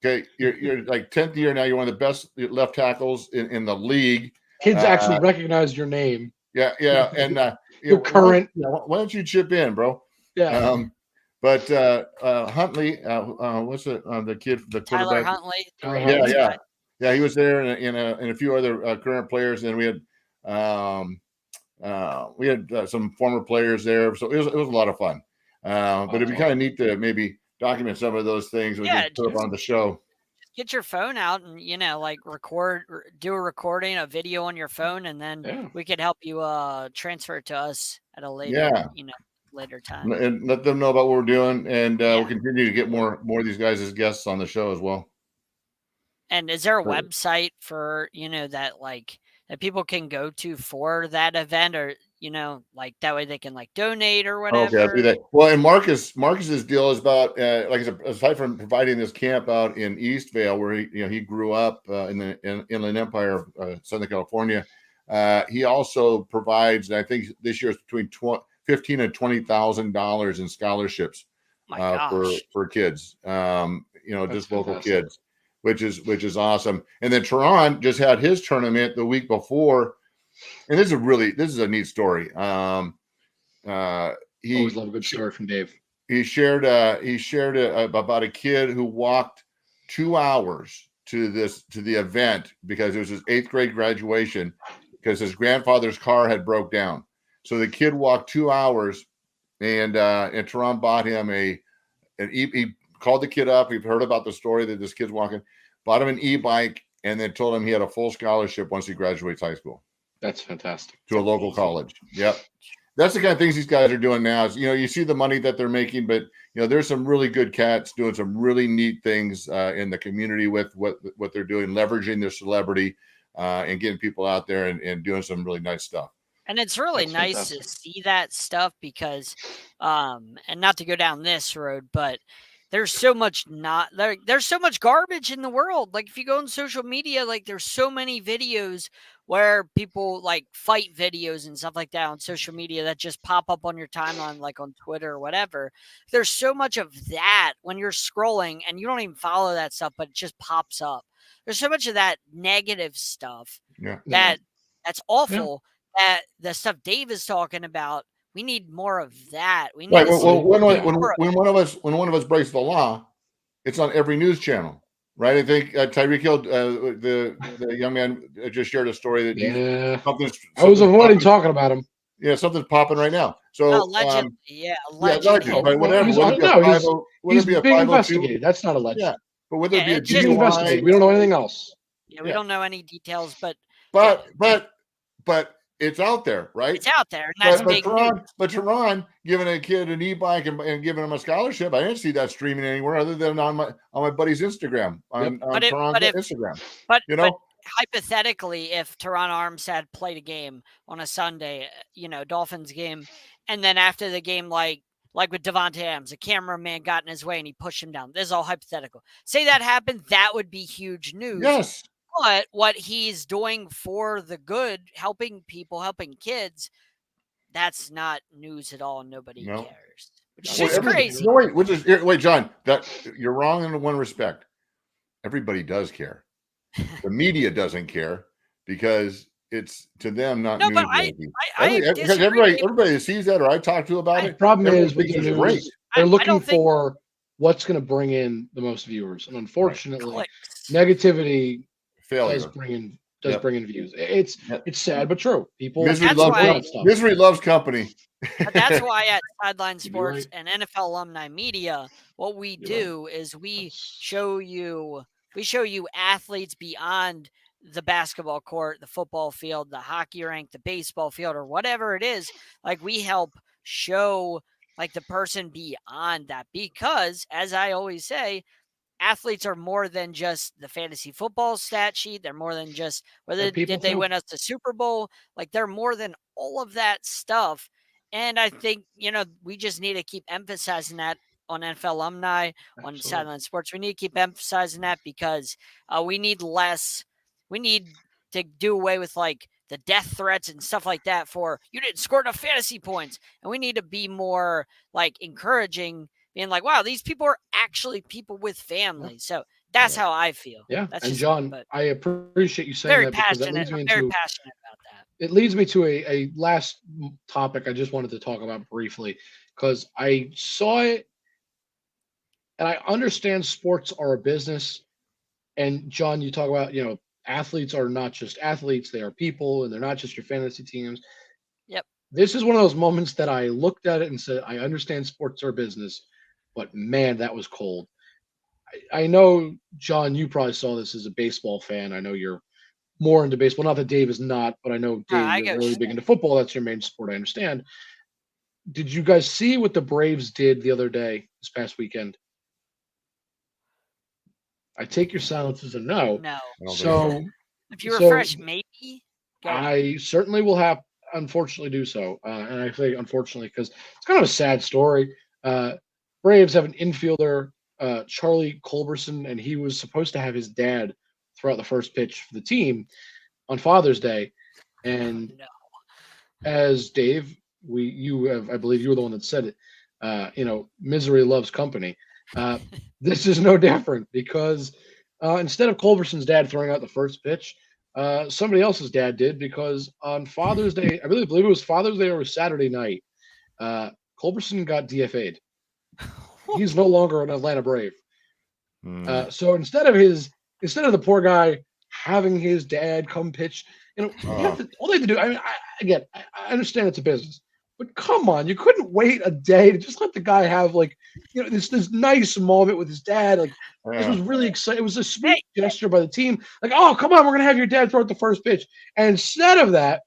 okay, you're like 10th year now. You're one of the best left tackles in the league. Kids actually recognize your name. Yeah, and Your current. Why don't you chip in, bro? Yeah. But Huntley, what's the kid, the Tyler quarterback? Huntley. the Yeah, Ravens Yeah, guy. he was there, and a few other current players. And we had some former players there, so it was a lot of fun. But it'd be kind of neat to maybe document some of those things and we can put up on the show. Get your phone out and like do a recording, a video on your phone, and then we could help you transfer it to us at a later later time and let them know about what we're doing, and we'll continue to get more of these guys as guests on the show as well. And is there a website for that people can go to for that event, or like that way they can donate or whatever? Okay, I'll do that. Well, and Marcus's deal is about aside from providing this camp out in Eastvale, where he grew up in the Inland Empire of Southern California. He also provides, and I think this year it's between $15,000 and $20,000 in scholarships for kids. Just local kids, which is awesome. And then Teron just had his tournament the week before. And this is a neat story. He always love a good story from Dave. He shared about a kid who walked 2 hours to the event because it was his 8th grade graduation because his grandfather's car had broke down. So the kid walked 2 hours, and Teron bought him he called the kid up. We've heard about the story that this kid's walking, bought him an e-bike, and then told him he had a full scholarship once he graduates high school. That's fantastic. To a local college. Yep. That's the kind of things these guys are doing now. Is, you see the money that they're making, but there's some really good cats doing some really neat things in the community with what they're doing, leveraging their celebrity and getting people out there and doing some really nice stuff. And it's really nice to see that stuff because, and not to go down this road, but there's so much there's so much garbage in the world. Like if you go on social media, there's so many videos where people like fight videos and stuff like that on social media that just pop up on your timeline, like on Twitter or whatever. There's so much of that when you're scrolling and you don't even follow that stuff, but it just pops up. There's so much of that negative stuff that's awful. That the stuff Dave is talking about, we need more of that. We need Right. to see Well, when more of it. one of us breaks the law, it's on every news channel, right? I think Tyreek Hill, the young man, just shared a story that I was avoiding talking about him. Yeah, something's popping right now. So allegedly, allegedly, right? Whatever. He's being investigated. That's not alleged. Yeah, but would there be a DUI? Investigated. We don't know anything else. Yeah, we don't know any details, but it's out there, right? It's out there, and that's big news. But Tehran giving a kid an e-bike and giving him a scholarship, I didn't see that streaming anywhere other than on my buddy's Instagram, on Tehran's Instagram. But hypothetically, if Tehran Armstead played a game on a Sunday, Dolphins game, and then after the game, like with Devontae Adams, a cameraman got in his way and he pushed him down. This is all hypothetical. Say that happened, that would be huge news. Yes. But what he's doing for the good, helping people, helping kids, that's not news at all. Nobody cares. Which is just crazy. Wait, John, that you're wrong in one respect. Everybody does care. The media doesn't care because it's to them not news. But because everybody that sees that or I talk to about it. The problem is with the news, they're looking for what's going to bring in the most viewers, and unfortunately, negativity does bring in views. It's sad but true. People misery loves company. But that's why at Sideline Sports and NFL Alumni Media, what we do is we show you athletes beyond the basketball court, the football field, the hockey rink, the baseball field, or whatever it is. Like, we help show like the person beyond that, because as I always say, athletes are more than just the fantasy football stat sheet. They're more than just whether did they win us the Super Bowl. Like, they're more than all of that stuff. And I think, we just need to keep emphasizing that on NFL Alumni, on Sideline Sports. We need to keep emphasizing that because we need less. We need to do away with like the death threats and stuff like that for you didn't score enough fantasy points. And we need to be more like encouraging, being like, wow, these people are actually people with families. So that's how I feel. Yeah. That's and John, I appreciate you saying that because that leads me very passionate about that. It leads me to a last topic I just wanted to talk about briefly because I saw it and I understand sports are a business. And John, you talk about, athletes are not just athletes, they are people, and they're not just your fantasy teams. Yep. This is one of those moments that I looked at it and said, I understand sports are business, but man, that was cold. I know, John, you probably saw this as a baseball fan. I know you're more into baseball. Not that Dave is not, but I know Dave, you're really big into football. That's your main sport, I understand. Did you guys see what the Braves did the other day, this past weekend? I take your silence as a no. No. So if you refresh, maybe. I certainly will unfortunately do so. And I say unfortunately because it's kind of a sad story. Braves have an infielder, Charlie Culberson, and he was supposed to have his dad throw out the first pitch for the team on Father's Day. And as Dave, I believe you were the one that said it, misery loves company. This is no different because instead of Culberson's dad throwing out the first pitch, somebody else's dad did because on Father's Day, I believe it was Father's Day or Saturday night, Culberson got DFA'd. He's no longer an Atlanta Brave. So instead of the poor guy having his dad come pitch, all they have to do. I mean, I understand it's a business. But come on, you couldn't wait a day to just let the guy have this nice moment with his dad. This was really exciting. It was a sweet gesture by the team. Like, oh, come on, we're gonna have your dad throw out the first pitch. And instead of that,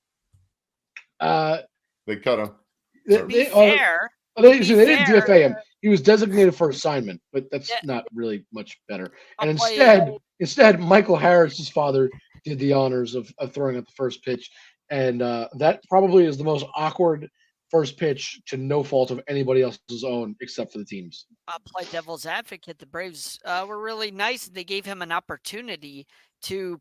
they cut him. They didn't DFA him. He was designated for assignment, but that's not really much better. And instead, Michael Harris's father did the honors of throwing out the first pitch, and that probably is the most awkward first pitch to no fault of anybody else's own except for the teams. I'll play devil's advocate. The Braves were really nice. They gave him an opportunity to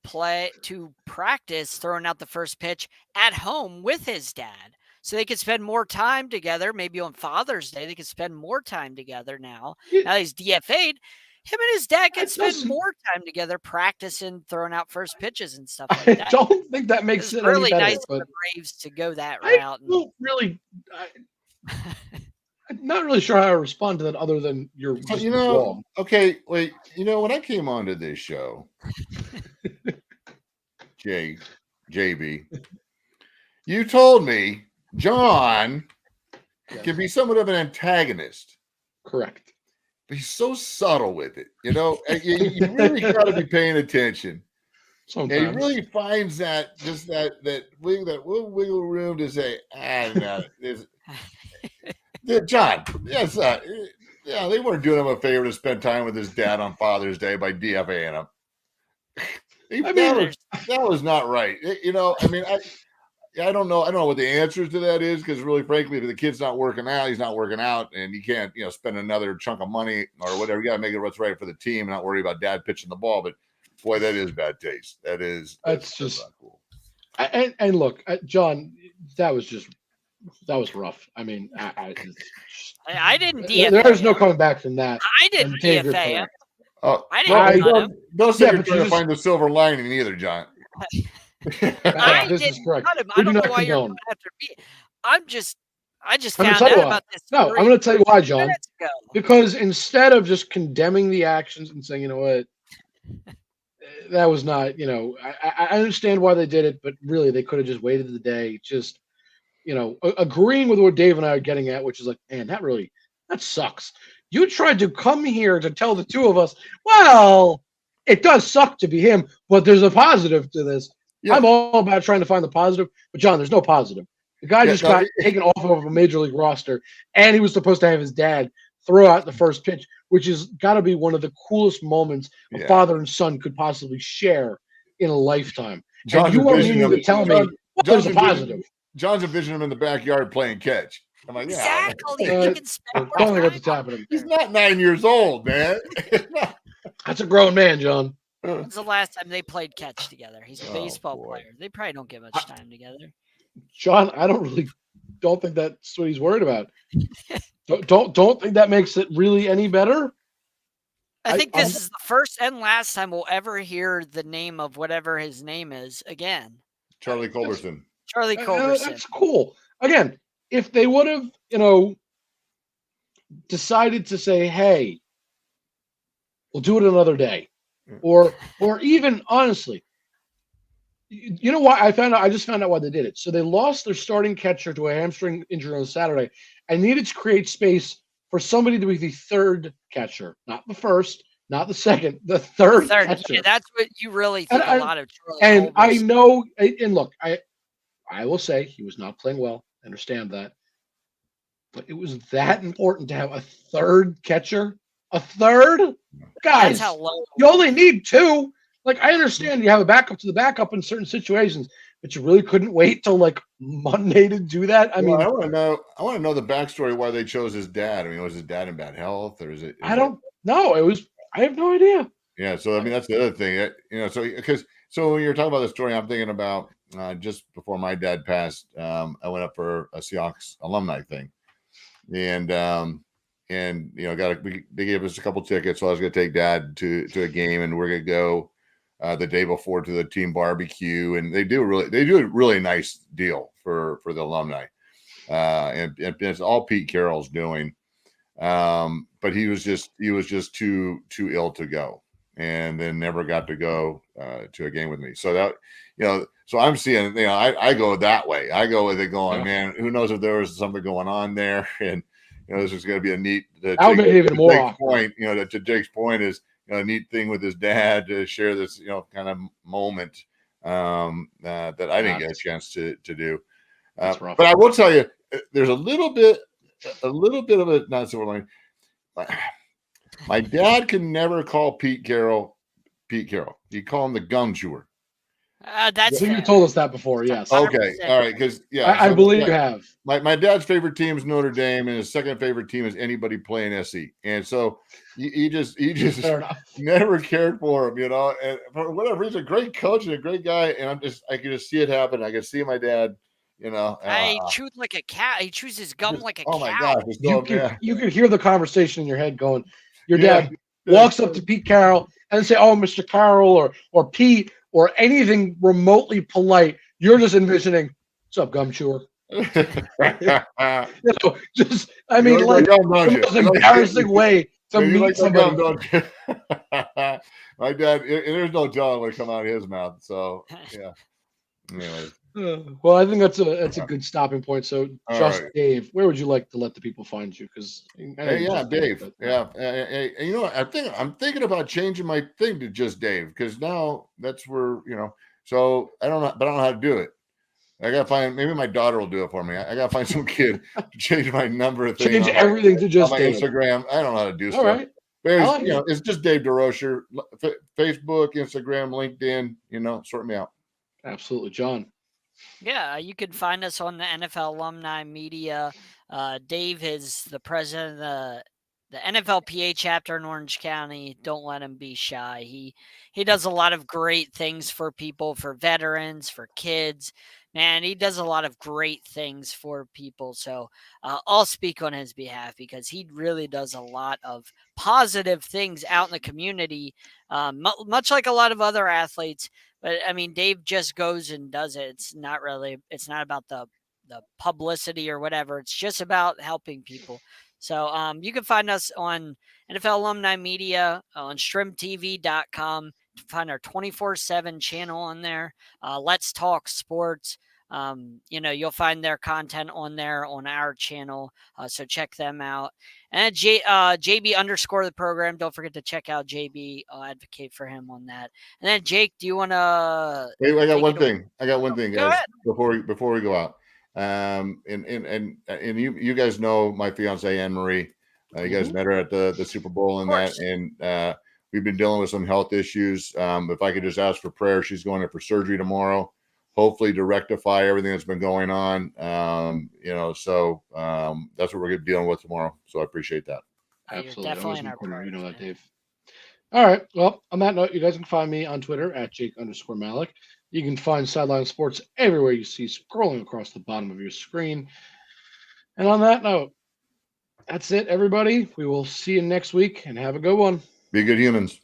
practice throwing out the first pitch at home with his dad. So they could spend more time together. Maybe on Father's Day, they could spend more time together now. Now he's DFA'd. Him and his dad can spend more time together practicing throwing out first pitches and stuff like that. I don't think that makes it really any better, nice for the Braves to go that route. I'm not really sure how to respond to that other than you're just wrong. Okay, wait. When I came onto this show, JB, you told me John can be somewhat of an antagonist. Correct. But he's so subtle with it. You really got to be paying attention. Sometimes. And he really finds that wiggle room to say, no, John, yes, they weren't doing him a favor to spend time with his dad on Father's Day by DFAing him. That was not right. I don't know. I don't know what the answers to that is, because really, frankly, if the kid's not working out, he's not working out, and you can't, spend another chunk of money or whatever. You got to make it what's right for the team and not worry about dad pitching the ball. But boy, that is bad taste. That's just not cool. And look, John, that was rough. I mean, I didn't DFA. There's no coming back from that. I didn't DFA. I didn't. Don't say you're trying to find the silver lining either, John. This is correct. I don't know why you're going after me. I just found out about this. No, I'm going to tell you why, John. Because instead of just condemning the actions and saying, you know what, that was not, I understand why they did it, but really they could have just waited the day. Just, agreeing with what Dave and I are getting at, which is like, man, that sucks. You tried to come here to tell the two of us, well, it does suck to be him, but there's a positive to this. Yeah. I'm all about trying to find the positive, but John, there's no positive. The guy just got taken off of a major league roster, and he was supposed to have his dad throw out the first pitch, which has got to be one of the coolest moments a father and son could possibly share in a lifetime. John, you want me to tell me there's a positive. John's envisioning him in the backyard playing catch. I'm like, exactly. Don't think what's happening. He's not 9 years old, man. That's a grown man, John. When's the last time they played catch together? He's a baseball player. They probably don't get much time together. John, I don't think that's what he's worried about. don't think that makes it really any better. I think this is the first and last time we'll ever hear the name of whatever his name is again. Charlie Culberson. Charlie Culberson. That's cool. Again, if they would have, decided to say, hey, we'll do it another day. Or even honestly, you know why I just found out why they did it. So they lost their starting catcher to a hamstring injury on Saturday and needed to create space for somebody to be the third catcher, not the first, not the second, the third catcher. Yeah, that's what you really think a lot of Charlie And Culberson. I know, and look, I will say he was not playing well. I understand that. But it was that important to have a third catcher? A third? Guys, you only need two. Like, I understand you have a backup to the backup in certain situations, but you really couldn't wait till like Monday to do that. I mean, I want to know the backstory why they chose his dad. I mean, was his dad in bad health, or is it? I don't know. I have no idea. Yeah. So I mean, that's the other thing. So when you're talking about the story, I'm thinking about just before my dad passed, I went up for a Seahawks alumni thing, and they gave us a couple tickets, so I was going to take Dad to a game, and we're going to go the day before to the team barbecue, and they do a really nice deal for the alumni, and it's all Pete Carroll's doing, but he was just too ill to go, and then never got to go to a game with me. So that so I'm seeing I go that way. I go with it going, man, who knows if there was something going on there, and this is going to be a neat. To Jake's point is a neat thing with his dad to share this kind of moment that I didn't get a chance to do. But I will tell you, there's a little bit of a not silver lining. My dad can never call Pete Carroll. He called him the gum chewer. I That's think fair. you told us that before. Yes. Okay, 100%. all right, because I believe you have. my dad's favorite team is Notre Dame, and his second favorite team is anybody playing SC. And so he just Fair enough. never cared for him, And for whatever reason, great coach and a great guy. And I can just see it happen. I can see my dad, He chews like a cat. He chews his gum like a oh my cow. gosh, it's so bad. You could hear the conversation in your head going. Your Yeah. dad walks up to Pete Carroll and say, "Oh, Mr. Carroll," or Pete, or anything remotely polite. You're just envisioning, "What's up, gum chewer?" Just I mean, like gum, don't the you? most embarrassing way to You meet like somebody. gum, don't you? My dad, there's no telling what come out of his mouth. So yeah. Anyways. Well, I think that's a good stopping point. So, All just right. Dave, where would you like to let the people find you? Because Hey, yeah, Dave. Yeah, hey, you know what? I'm thinking about changing my thing to just Dave because now that's where So I don't know, but I don't know how to do it. I gotta find. Maybe my daughter will do it for me. I gotta find some kid to change my number thing change on everything to just my Dave. Instagram. I don't know how to do All stuff. right. But I like it. it's just Dave DeRocher. Facebook, Instagram, LinkedIn. Sort me out. Absolutely, John. Yeah, you can find us on the NFL Alumni Media. Dave is the president of the NFLPA chapter in Orange County. Don't let him be shy. He does a lot of great things for people, for veterans, for kids. Man, he does a lot of great things for people. So I'll speak on his behalf because he really does a lot of positive things out in the community, much like a lot of other athletes. But I mean, Dave just goes and does it. It's not about the publicity or whatever. It's just about helping people. So you can find us on NFL Alumni Media on streamtv.com. Find our 24/7 channel on there. Let's Talk Sports. You'll find their content on there on our channel. So check them out. And JB underscore the program. Don't forget to check out JB. I'll advocate for him on that. And then Jake, do you want to? Hey, I got one thing. Go Guys. ahead. Before we go out. And you guys know my fiance Anne Marie. You guys met her at the Super Bowl and that, and we've been dealing with some health issues. If I could just ask for prayer, she's going in for surgery tomorrow, hopefully to rectify everything that's been going on. So that's what we're dealing with tomorrow. So I appreciate that. Absolutely, definitely in our prayers, you know that, Dave. All right. Well, on that note, you guys can find me on Twitter at Jake_Malik. You can find Sideline Sports everywhere you see scrolling across the bottom of your screen. And on that note, that's it, everybody. We will see you next week and have a good one. Be good humans.